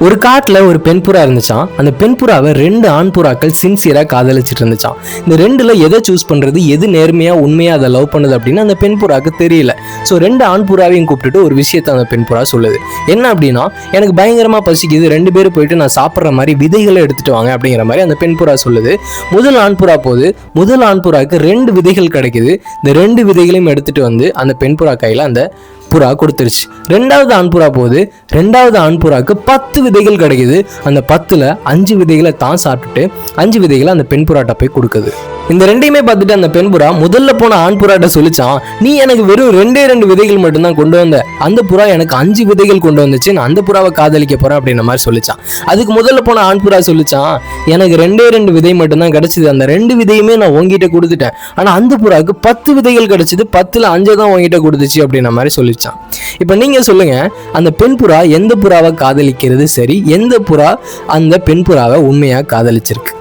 ஒரு காட்டுல ஒரு பெண் புறா இருந்துச்சான். அந்த பெண் புறாவை 2 ஆண் புறாக்கள் சின்சியரா காதலிச்சிட்டு இருந்துச்சான். இந்த 2ல எதை சூஸ் பண்றது, எது நேர்மையா உண்மையா அதை லவ் பண்ணுது அப்படின்னு அந்த பெண் புறாக்கு தெரியல. ஸோ 2 ஆண் புறாவையும் கூப்பிட்டுட்டு ஒரு விஷயத்த அந்த பெண் புறா சொல்லுது. என்ன அப்படின்னா, எனக்கு பயங்கரமா பசிக்குது, 2 பேரும் போயிட்டு நான் சாப்பிட்ற மாதிரி விதைகளை எடுத்துட்டு வாங்க அப்படிங்கிற மாதிரி அந்த பெண் புறா சொல்லுது. முதல் ஆண் புறா போது முதல் ஆண் புறாக்கு 2 விதைகள் கிடைக்குது. இந்த 2 விதைகளையும் எடுத்துட்டு வந்து அந்த பெண் புறா கையில அந்த புறா கொடுத்துருச்சு. 2வது ஆண் புறா போது 2வது ஆண் புறாக்கு 10 விதைகள் கிடைக்குது. அந்த 10ல 5 விதைகளை தான் சாப்பிட்டுட்டு 5 விதைகளை அந்த பெண் புறாட்ட போய் கொடுக்குது. இந்த 2யுமே பார்த்துட்டு அந்த பெண் புறா முதல்ல போன ஆண் புறாட்ட சொல்லிச்சான், நீ எனக்கு வெறும் 2 விதைகள் மட்டும்தான் கொண்டு வந்த, அந்த புறா எனக்கு 5 விதைகள் கொண்டு வந்துச்சு, நான் அந்த புறாவை காதலிக்க போறேன் அப்படின்ற மாதிரி சொல்லிச்சான். அதுக்கு முதல்ல போன ஆண் புறா சொல்லிச்சான், எனக்கு 2 விதை மட்டும்தான் கிடைச்சது, அந்த 2 விதையுமே நான் உங்ககிட்ட கொடுத்துட்டேன், ஆனா அந்த புறாவுக்கு 10 விதைகள் கிடைச்சது, 10ல 5 தான் உங்ககிட்ட கொடுத்துச்சு அப்படின்ற மாதிரி சொல்லிச்சான். இப்ப நீங்க சொல்லுங்க, அந்த பெண் புறா எந்த புறாவை காதலிக்கிறது சரி, எந்த புறா அந்த பெண் புறாவை உண்மையா காதலிச்சிருக்கு?